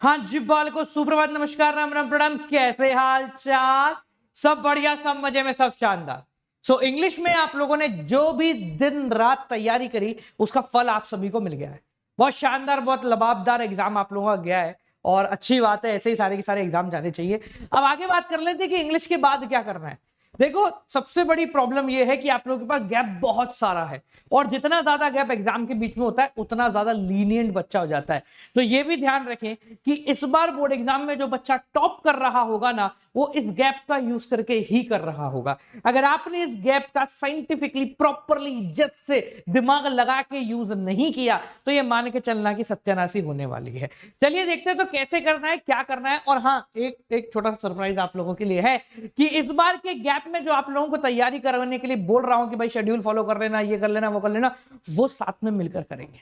हाँ जी, बाल को सुप्रभात, नमस्कार, राम राम, प्रणाम। कैसे हाल चाल? सब बढ़िया, सब मजे में, सब शानदार। सो इंग्लिश में आप लोगों ने जो भी दिन रात तैयारी करी उसका फल आप सभी को मिल गया है। बहुत शानदार, बहुत लबाबदार एग्जाम आप लोगों का गया है और अच्छी बात है, ऐसे ही सारे के सारे एग्जाम जाने चाहिए। अब आगे बात कर लेते हैं कि इंग्लिश के बाद क्या करना है। देखो, सबसे बड़ी प्रॉब्लम यह है कि आप लोगों के पास गैप बहुत सारा है और जितना ज्यादा गैप एग्जाम के बीच में होता है उतना ज्यादा लीनियंट बच्चा हो जाता है। तो यह भी ध्यान रखें कि इस बार बोर्ड एग्जाम में जो बच्चा टॉप कर रहा होगा ना, वो इस गैप का यूज करके ही कर रहा होगा। अगर आपने इस गैप का साइंटिफिकली प्रॉपरली इज्जत से दिमाग लगा के यूज नहीं किया तो ये मान के चलना कि सत्यानाशी होने वाली है। चलिए देखते हैं तो कैसे करना है, क्या करना है। और हाँ, एक छोटा सा सरप्राइज आप लोगों के लिए है कि इस बार के गैप में जो आप लोगों को तैयारी करवाने के लिए बोल रहा हूं कि भाई शेड्यूल फॉलो कर लेना, ये कर लेना, वो कर लेना, वो साथ में मिलकर करेंगे।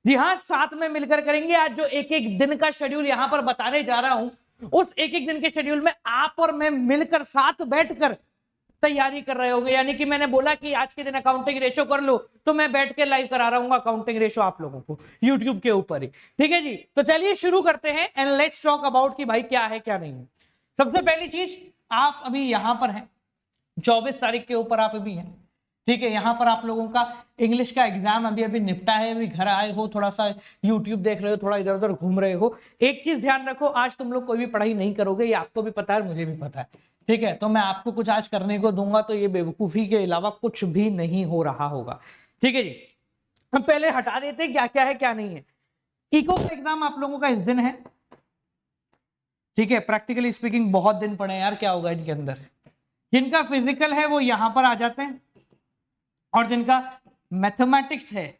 जी हाँ, साथ में मिलकर करेंगे। आज जो एक एक दिन का शेड्यूल यहां पर बताने जा रहा हूं, उस एक एक दिन के शेड्यूल में आप और मैं मिलकर साथ बैठकर तैयारी कर रहे होंगे। यानी कि मैंने बोला कि आज के दिन अकाउंटिंग रेशो कर लो, तो मैं बैठ के लाइव करा रहा हूँ अकाउंटिंग रेशो आप लोगों को यूट्यूब के ऊपर ही। ठीक है जी, तो चलिए शुरू करते हैं एंड लेट्स टॉक अबाउट कि भाई क्या है क्या नहीं है। सबसे पहली चीज, आप अभी यहां पर हैं, 24 तारीख के ऊपर आप अभी हैं। ठीक है, यहां पर आप लोगों का इंग्लिश का एग्जाम अभी अभी निपटा है, अभी घर आए हो, थोड़ा सा यूट्यूब देख रहे हो, थोड़ा इधर उधर घूम रहे हो। एक चीज ध्यान रखो, आज तुम लोग कोई भी पढ़ाई नहीं करोगे, ये आपको भी पता है, मुझे भी पता है। ठीक है, तो मैं आपको कुछ आज करने को दूंगा तो ये बेवकूफी के अलावा कुछ भी नहीं हो रहा होगा। ठीक है जी, हम पहले हटा देते हैं क्या क्या है क्या नहीं है। इको का एग्जाम आप लोगों का इस दिन है। ठीक है, प्रैक्टिकली स्पीकिंग बहुत दिन पड़े हैं यार, क्या होगा इनके अंदर। जिनका फिजिकल है वो यहां पर आ जाते हैं और जिनका मैथमेटिक्स है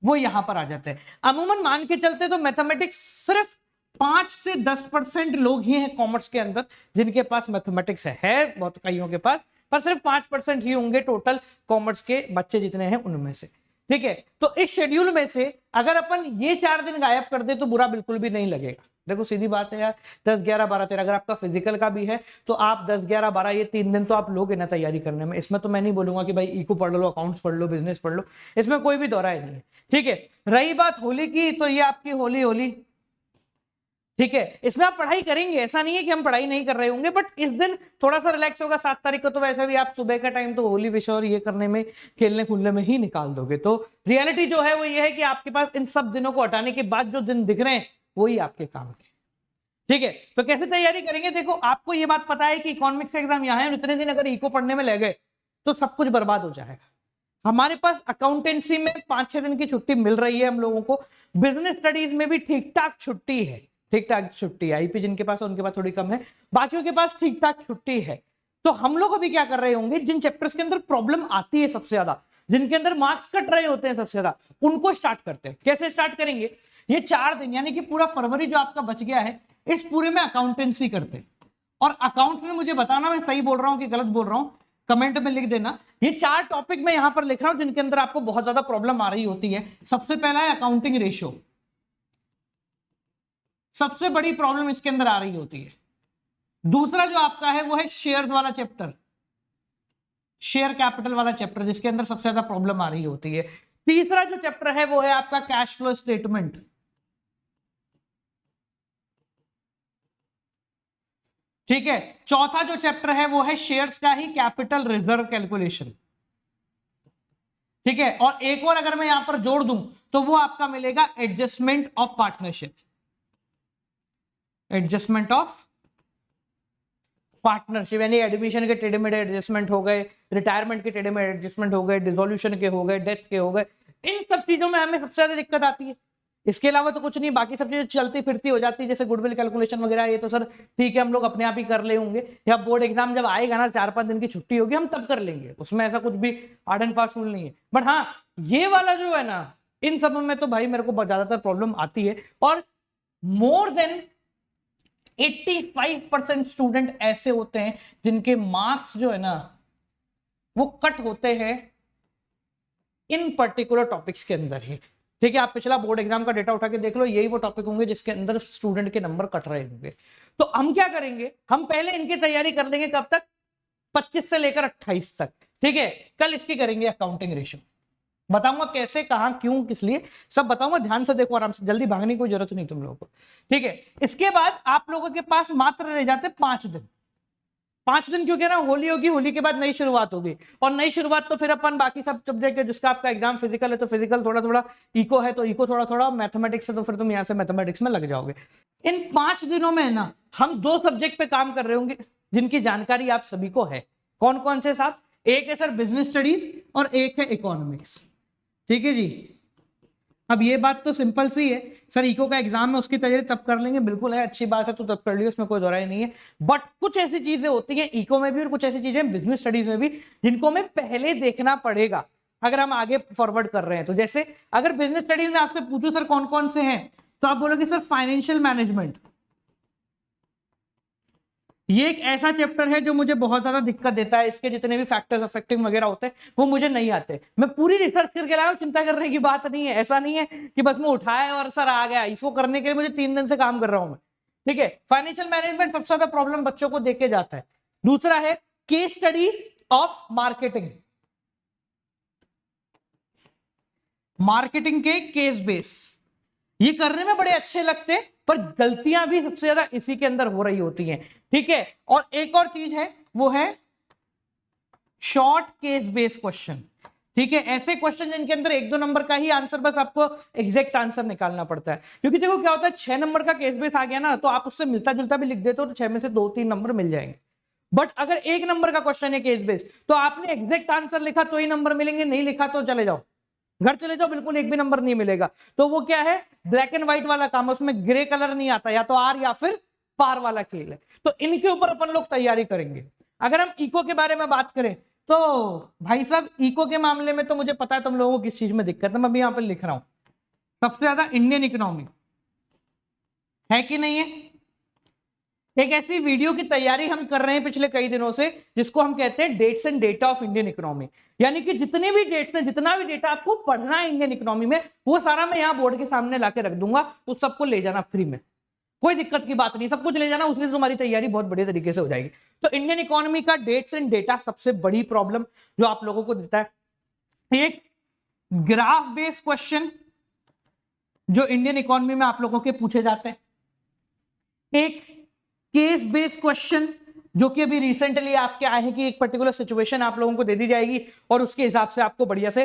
वो यहां पर आ जाते हैं। अमूमन मान के चलते तो मैथमेटिक्स सिर्फ 5 से 10% लोग ही हैं कॉमर्स के अंदर जिनके पास मैथमेटिक्स है बहुत कईयों के पास, पर सिर्फ 5% ही होंगे टोटल कॉमर्स के बच्चे जितने हैं उनमें से। ठीक है, तो इस शेड्यूल में से अगर अपन ये 4 दिन गायब कर दे तो बुरा बिल्कुल भी नहीं लगेगा। देखो सीधी बात है यार, 10, 11, 12, 13 अगर आपका फिजिकल का भी है तो आप 10, 11, 12 ये 3 दिन तो आप लोगे ना तैयारी करने में। इसमें तो मैं नहीं बोलूंगा कि भाई इको पढ़ लो, अकाउंट्स पढ़ लो, बिजनेस पढ़ लो, इसमें कोई भी दौरा नहीं है। ठीक है, रही बात होली की, तो ये आपकी होली होली। ठीक है, इसमें आप पढ़ाई करेंगे, ऐसा नहीं है कि हम पढ़ाई नहीं कर रहे होंगे, बट इस दिन थोड़ा सा रिलैक्स होगा। 7 तारीख को तो वैसे भी आप सुबह का टाइम तो होली विश और ये करने में, खेलने कूदने में ही निकाल दोगे। तो रियलिटी जो है वो ये है कि आपके पास इन सब दिनों को हटाने के बाद जो दिन दिख रहे हैं वही आपके काम के। ठीक है, तो कैसे तैयारी करेंगे? देखो, आपको ये बात पता है कि इकोनॉमिक्स एग्जाम यहाँ है, इतने दिन अगर इको पढ़ने में लग गए तो सब कुछ बर्बाद हो जाएगा। हमारे पास अकाउंटेंसी में 5-6 दिन की छुट्टी मिल रही है हम लोगों को, बिजनेस स्टडीज में भी ठीक ठाक छुट्टी है, ठीक ठाक छुट्टी है। आईपी जिनके पास है उनके पास थोड़ी कम है, बाकियों के पास ठीक ठाक छुट्टी है। तो हम लोग अभी क्या कर रहे होंगे, जिन चैप्टर्स के अंदर प्रॉब्लम आती है सबसे ज्यादा, जिनके अंदर मार्क्स कट रहे होते हैं सबसे ज्यादा, उनको स्टार्ट करते हैं। कैसे स्टार्ट करेंगे? ये 4 दिन यानी कि पूरा फरवरी जो आपका बच गया है, इस पूरे में अकाउंटेंसी करते हैं। और अकाउंट में मुझे बताना मैं सही बोल रहा हूं कि गलत बोल रहा हूं, कमेंट में लिख देना। ये 4 टॉपिक मैं यहां पर लिख रहा हूं जिनके अंदर आपको बहुत ज्यादा प्रॉब्लम आ रही होती है। सबसे पहला है अकाउंटिंग रेशो, सबसे बड़ी प्रॉब्लम इसके अंदर आ रही होती है। दूसरा जो आपका है वो है शेयर वाला चैप्टर, शेयर कैपिटल वाला चैप्टर, जिसके अंदर सबसे ज्यादा प्रॉब्लम आ रही होती है। तीसरा जो चैप्टर है वो है आपका कैश फ्लो स्टेटमेंट। ठीक है, चौथा जो चैप्टर है वो है शेयर्स का ही कैपिटल रिजर्व कैलकुलेशन। ठीक है, और एक और अगर मैं यहां पर जोड़ दूं तो वो आपका मिलेगा adjustment of partnership, adjustment of partnership, यानी एडमिशन के टेढ़े मेढ़े एडजस्टमेंट हो गए, रिटायरमेंट के टेढ़े मेढ़े एडजस्टमेंट हो गए, डिसोल्यूशन के हो गए, डेथ के हो गए। इन सब चीजों में हमें सबसे ज्यादा दिक्कत आती है। इसके अलावा तो कुछ नहीं, बाकी सब चीजें चलती फिरती हो जाती है, जैसे गुडविल कैलकुलेशन वगैरह, ये तो सर ठीक है हम लोग अपने आप ही कर ले होंगे, या बोर्ड एग्जाम जब आएगा ना 4-5 दिन की छुट्टी होगी हम तब कर लेंगे, उसमें ऐसा कुछ भी हार्ड एंड फास्ट रूल नहीं है। बट हाँ, ये वाला जो है ना, इन सब में तो भाई मेरे को ज्यादातर प्रॉब्लम आती है। और मोर देन 85% स्टूडेंट ऐसे होते हैं जिनके मार्क्स जो है ना वो कट होते हैं इन पर्टिकुलर टॉपिक्स के अंदर ही। ठीक है, आप पिछला बोर्ड एग्जाम का डेटा उठा के देख लो, यही वो टॉपिक होंगे जिसके अंदर स्टूडेंट के नंबर कट रहे होंगे। तो हम क्या करेंगे, हम पहले इनकी तैयारी कर लेंगे कब तक, 25 से लेकर 28 तक। ठीक है, कल इसकी करेंगे अकाउंटिंग रेशो। बताऊंगा कैसे, कहां, क्यों, किस लिए, सब बताऊंगा। ध्यान से देखो, आराम से, जल्दी भागने की कोई जरूरत नहीं तुम लोगों को, ठीक है। इसके बाद आप लोगों के पास मात्र रह जाते 5 दिन। 5 दिन क्यों कह रहा हूं, होली होगी, होली के बाद नई शुरुआत होगी, और नई शुरुआत तो फिर अपन बाकी सब सब्जेक्ट है, जिसका आपका एग्जाम फिजिकल है तो फिजिकल, थोड़ा थोड़ा इको है तो इको थोड़ा थोड़ा, मैथमेटिक्स है तो फिर तुम यहां से मैथमेटिक्स में लग जाओगे। इन 5 दिनों में ना हम 2 सब्जेक्ट पे काम कर रहे होंगे जिनकी जानकारी आप सभी को है। कौन कौन से साहब? एक है सर बिजनेस स्टडीज और एक है इकोनॉमिक्स, ठीक है जी। अब ये बात तो सिंपल सी है, सर इको का एग्जाम है उसकी तैयारी तब कर लेंगे, बिल्कुल है, अच्छी बात है, तो तब कर लियो, उसमें कोई दोहराई नहीं है। बट कुछ ऐसी चीजें होती है इको में भी और कुछ ऐसी चीजें बिजनेस स्टडीज में भी जिनको हमें पहले देखना पड़ेगा अगर हम आगे फॉरवर्ड कर रहे हैं। तो जैसे अगर बिजनेस स्टडीज में आपसे पूछो सर कौन कौन से हैं, तो आप बोलोगे सर फाइनेंशियल मैनेजमेंट। ये एक ऐसा चैप्टर है जो मुझे बहुत ज्यादा दिक्कत देता है, इसके जितने भी फैक्टर्स अफेक्टिंग वगैरह होते हैं वो मुझे नहीं आते। मैं पूरी रिसर्च करके लाया हूं, चिंता करने की बात नहीं है। ऐसा नहीं है कि बस मैं उठाया और सर आ गया, इसको करने के लिए मुझे 3 दिन से काम कर रहा हूं मैं, ठीक है। फाइनेंशियल मैनेजमेंट सबसे ज्यादा प्रॉब्लम बच्चों को देके जाता है। दूसरा है case study of marketing, marketing के केस बेस, ये करने में बड़े अच्छे लगते हैं पर गलतियां भी सबसे ज्यादा इसी के अंदर हो रही होती हैं, ठीक है। और एक और चीज है वो है शॉर्ट केस बेस्ड क्वेश्चन, ठीक है। ऐसे क्वेश्चन जिनके अंदर 1-2 नंबर का ही आंसर, बस आपको एग्जैक्ट आंसर निकालना पड़ता है। क्योंकि देखो क्या होता है, 6 नंबर का केस बेस आ गया ना तो आप उससे मिलता जुलता भी लिख देते हो तो 6 में से 2-3 नंबर मिल जाएंगे। बट अगर 1 नंबर का क्वेश्चन है केस बेस, तो आपने एग्जैक्ट आंसर लिखा तो ही नंबर मिलेंगे, नहीं लिखा तो चले जाओ, घर चले जाओ, बिल्कुल एक भी नंबर नहीं मिलेगा। तो वो क्या है, ब्लैक एंड व्हाइट वाला काम, उसमें ग्रे कलर नहीं आता, या तो आर या फिर पार वाला खेल है। तो इनके ऊपर अपन लोग तैयारी करेंगे। अगर हम इको के बारे में बात करें तो भाई साहब इको के मामले में तो मुझे पता है तुम लोगों को किस चीज में दिक्कत है, मैं भी यहां पर लिख रहा हूं, सबसे ज्यादा इंडियन इकोनॉमी है कि नहीं है। एक ऐसी वीडियो की तैयारी हम कर रहे हैं पिछले कई दिनों से जिसको हम कहते हैं dates and data of Indian economy, यानी कि जितने भी डेट्स हैं, जितना भी डेटा आपको पढ़ना है इंडियन इकोनॉमी में, वो सारा मैं यहाँ बोर्ड के सामने लाके रख दूंगा, उस सबको ले जाना फ्री में, कोई दिक्कत की बात नहीं, सब कुछ ले जाना, उससे तुम्हारी तैयारी बहुत बढ़िया तरीके से हो जाएगी। तो इंडियन इकोनॉमी का डेट्स एंड डेटा सबसे बड़ी प्रॉब्लम जो आप लोगों को देता है। एक ग्राफ बेस्ड क्वेश्चन जो इंडियन इकोनॉमी में आप लोगों के पूछे जाते हैं, एक केस बेस्ड क्वेश्चन जो कि अभी रिसेंटली आपके आए हैं कि एक पर्टिकुलर सिचुएशन आप लोगों को दे दी जाएगी और उसके हिसाब से आपको बढ़िया से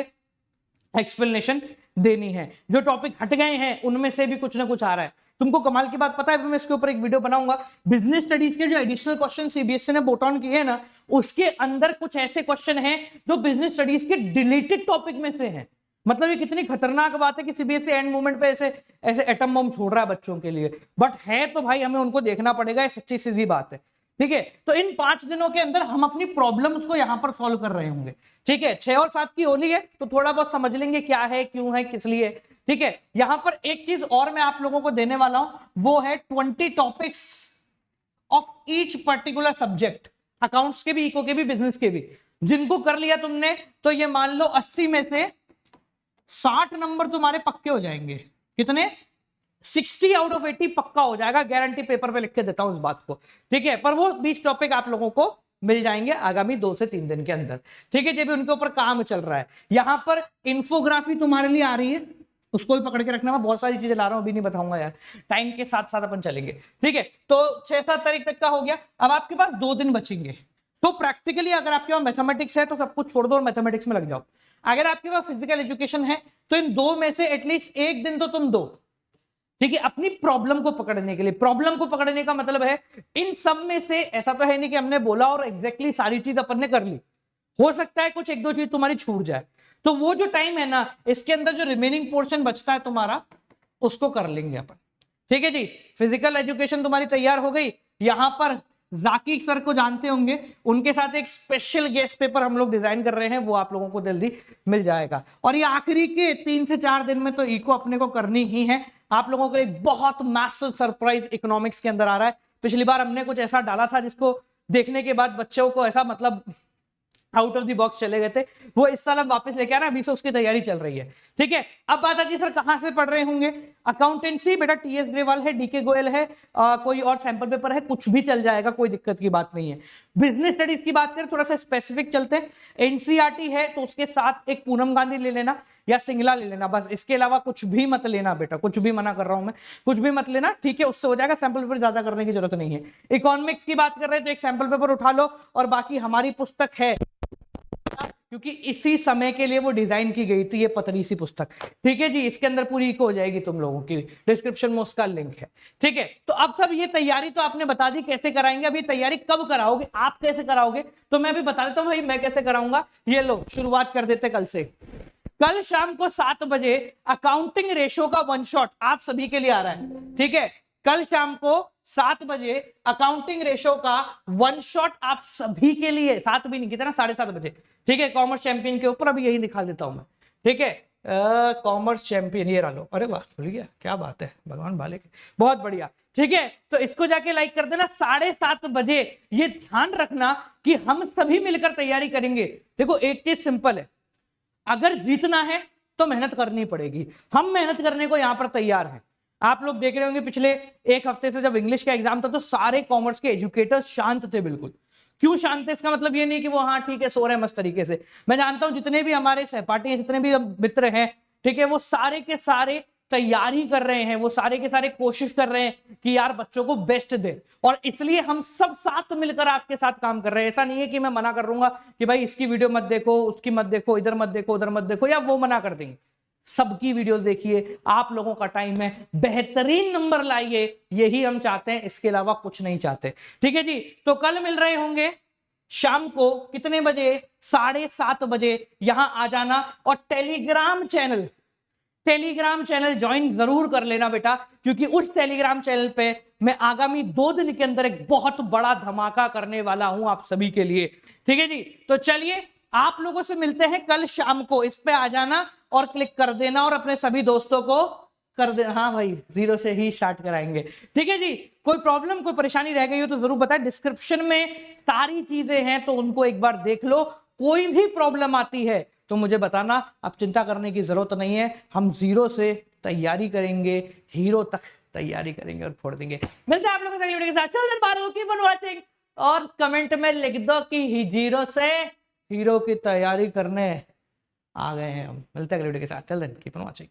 एक्सप्लेनेशन देनी है। जो टॉपिक हट गए हैं उनमें से भी कुछ ना कुछ आ रहा है। तुमको कमाल की बात पता है, मैं इसके ऊपर एक वीडियो बनाऊंगा, बिजनेस स्टडीज के जो एडिशनल क्वेश्चन सीबीएसई ने बोट ऑन किए हैं ना, उसके अंदर कुछ ऐसे क्वेश्चन हैं जो बिजनेस स्टडीज के डिलीटेड टॉपिक में से हैं। मतलब ये कितनी खतरनाक बात है कि सीबीएसई एंड मोमेंट पे ऐसे ऐसे एटम बम छोड़ रहा है बच्चों के लिए, बट है तो भाई हमें उनको देखना पड़ेगा, ये सच्ची सीधी बात है, ठीक है। तो इन 5 दिनों के अंदर हम अपनी प्रॉब्लम्स को यहां पर सॉल्व कर रहे होंगे, ठीक है। 6 और 7 की होली है तो थोड़ा बहुत समझ लेंगे क्या है, क्यों है, किस लिए, ठीक है। यहां पर एक चीज और मैं आप लोगों को देने वाला हूं, वो है 20 topics of each particular subject, accounts के भी, इको के भी, बिजनेस के भी। जिनको कर लिया तुमने तो ये मान लो 80 में से 60 नंबर तुम्हारे पक्के हो जाएंगे। कितने? 60 आउट ऑफ 80 पक्का हो जाएगा, गारंटी पेपर पे लिख के देता हूं इस बात को, ठीक है। पर वो 20 टॉपिक आप लोगों को मिल जाएंगे आगामी 2 से 3 दिन के अंदर, ठीक है। जब उनके ऊपर काम चल रहा है, यहां पर इंफोग्राफी तुम्हारे लिए आ रही है, उसको भी पकड़ के रखना। मैं बहुत सारी चीजें ला रहा हूं, अभी नहीं बताऊंगा यार, टाइम के साथ साथ अपन चलेंगे, ठीक है। तो 6-7 तारीख तक का हो गया, अब आपके पास 2 दिन बचेंगे। तो प्रैक्टिकली अगर आपके पास मैथमेटिक्स है तो सब कुछ छोड़ दो और मैथमेटिक्स में लग जाओ। अगर आपके पास फिजिकल एजुकेशन है तो इन 2 में से एटलीस्ट 1 दिन तो तुम दो, ठीक है, अपनी प्रॉब्लम को पकड़ने के लिए। प्रॉब्लम को पकड़ने का मतलब है इन सब में से ऐसा तो है नहीं कि हमने बोला और एग्जैक्टली सारी चीज अपन ने कर ली, हो सकता है कुछ 1-2 चीज तुम्हारी छूट जाए। तो वो जो टाइम है ना, इसके अंदर जो रिमेनिंग पोर्शन बचता है तुम्हारा, उसको कर लेंगे अपन, ठीक है जी। फिजिकल एजुकेशन तुम्हारी तैयार हो गई। यहां पर जाकिर सर को जानते होंगे, उनके साथ एक स्पेशल गेस्ट पेपर हम लोग डिजाइन कर रहे हैं, वो आप लोगों को जल्दी मिल जाएगा। और ये आखिरी के 3 से 4 दिन में तो इको अपने को करनी ही है। आप लोगों को एक बहुत मैसिव सरप्राइज इकोनॉमिक्स के अंदर आ रहा है। पिछली बार हमने कुछ ऐसा डाला था जिसको देखने के बाद बच्चों को ऐसा मतलब आउट ऑफ द बॉक्स चले गए थे, वो इस साल हम वापस लेके आ रहे हैं, अभी से उसकी तैयारी चल रही है। ठीक है, अब बात आती है सर कहां से पढ़ रहे होंगे। अकाउंटेंसी बेटा टीएस ग्रेवाल है, डीके गोयल है, कोई और सैंपल पेपर है, कुछ भी चल जाएगा, कोई दिक्कत की बात नहीं है। बिजनेस स्टडीज की बात करें थोड़ा सा स्पेसिफिक चलते हैं, एनसीईआरटी है तो उसके साथ एक पूनम गांधी ले लेना या सिंगला ले लेना, बस इसके अलावा कुछ भी मत लेना बेटा, कुछ भी मना कर रहा हूं मैं, कुछ भी मत लेना। ठीक है, उससे हो जाएगा, सैंपल पेपर ज्यादा करने की जरूरत नहीं है। इकोनॉमिक्स की बात कर रहे हैं तो एक सैंपल पेपर उठा लो, और बाकी हमारी पुस्तक है, क्योंकि इसी समय के लिए वो डिजाइन की गई थी, ये पतली सी पुस्तक। ठीक है जी, इसके अंदर पूरी इको हो जाएगी तुम लोगों की, डिस्क्रिप्शन में उसका लिंक है। ठीक है, तो अब सब ये तैयारी तो आपने बता दी कैसे कराएंगे, अब ये तैयारी कब कराओगे, आप कैसे कराओगे, तो मैं अभी बता देता हूं भाई मैं कैसे कराऊंगा। ये लो शुरुआत कर देते कल से। कल शाम को 7 बजे अकाउंटिंग रेशो का वन शॉट आप सभी के लिए आ रहा है। ठीक है, कल शाम को 7 बजे अकाउंटिंग रेशो का वन शॉट आप सभी के लिए, 7 भी नहीं, कितना 7:30 बजे। ठीक है, कॉमर्स चैंपियन के ऊपर अभी यही दिखा देता हूं मैं। ठीक है, कॉमर्स चैंपियन ये रहा लो, अरे वाह भूल गया, क्या बात है, भगवान भाले, बहुत बढ़िया। ठीक है, तो इसको जाके लाइक कर देना 7:30 बजे। ये ध्यान रखना कि हम सभी मिलकर तैयारी करेंगे। देखो एक चीज सिंपल है, अगर जीतना है तो मेहनत करनी पड़ेगी, हम मेहनत करने को यहां पर तैयार हैं। आप लोग देख रहे होंगे पिछले एक हफ्ते से जब इंग्लिश का एग्जाम था तो सारे कॉमर्स के एजुकेटर्स शांत थे, बिल्कुल। क्यों शांत थे, इसका मतलब ये नहीं कि वो हाँ ठीक है सो रहे हैं मस्त तरीके से। मैं जानता हूं जितने भी हमारे सहपाठी हैं, जितने भी मित्र हैं, ठीक है, वो सारे के सारे तैयारी कर रहे हैं, वो सारे के सारे कोशिश कर रहे हैं कि यार बच्चों को बेस्ट दे, और इसलिए हम सब साथ मिलकर आपके साथ काम कर रहे हैं। ऐसा नहीं है कि मैं मना कर दूंगा कि भाई इसकी वीडियो मत देखो, उसकी मत देखो, इधर मत देखो, उधर मत देखो, या वो मना कर देंगे। सबकी वीडियोस देखिए, आप लोगों का टाइम है, बेहतरीन नंबर लाइए, यही हम चाहते हैं, इसके अलावा कुछ नहीं चाहते। ठीक है जी, तो कल मिल रहे होंगे शाम को कितने बजे, 7:30 बजे यहां आ जाना, और टेलीग्राम चैनल ज्वाइन जरूर कर लेना बेटा, क्योंकि उस टेलीग्राम चैनल पे मैं आगामी 2 दिन के अंदर एक बहुत बड़ा धमाका करने वाला हूं आप सभी के लिए। ठीक है जी, तो चलिए आप लोगों से मिलते हैं कल शाम को, इस पे आ जाना और क्लिक कर देना और अपने सभी दोस्तों को कर दे। हाँ भाई 0 से ही स्टार्ट कराएंगे। ठीक है जी, कोई प्रॉब्लम कोई परेशानी रह गई हो तो जरूर बताएं, डिस्क्रिप्शन में सारी चीजें हैं तो उनको एक बार देख लो। कोई भी प्रॉब्लम आती है तो मुझे बताना, अब चिंता करने की जरूरत नहीं है, हम 0 से तैयारी करेंगे, हीरो तक तैयारी करेंगे और फोड़ देंगे। मिलते हैं आप लोगों से अगली वीडियो के साथ। चल बारो कीप ऑन वाचिंग, और कमेंट में लिख दो कि 0 से हीरो की तैयारी करने आ गए हैं हम। मिलते हैं अगली वीडियो के साथ, चल देन कीप ऑन वाचिंग।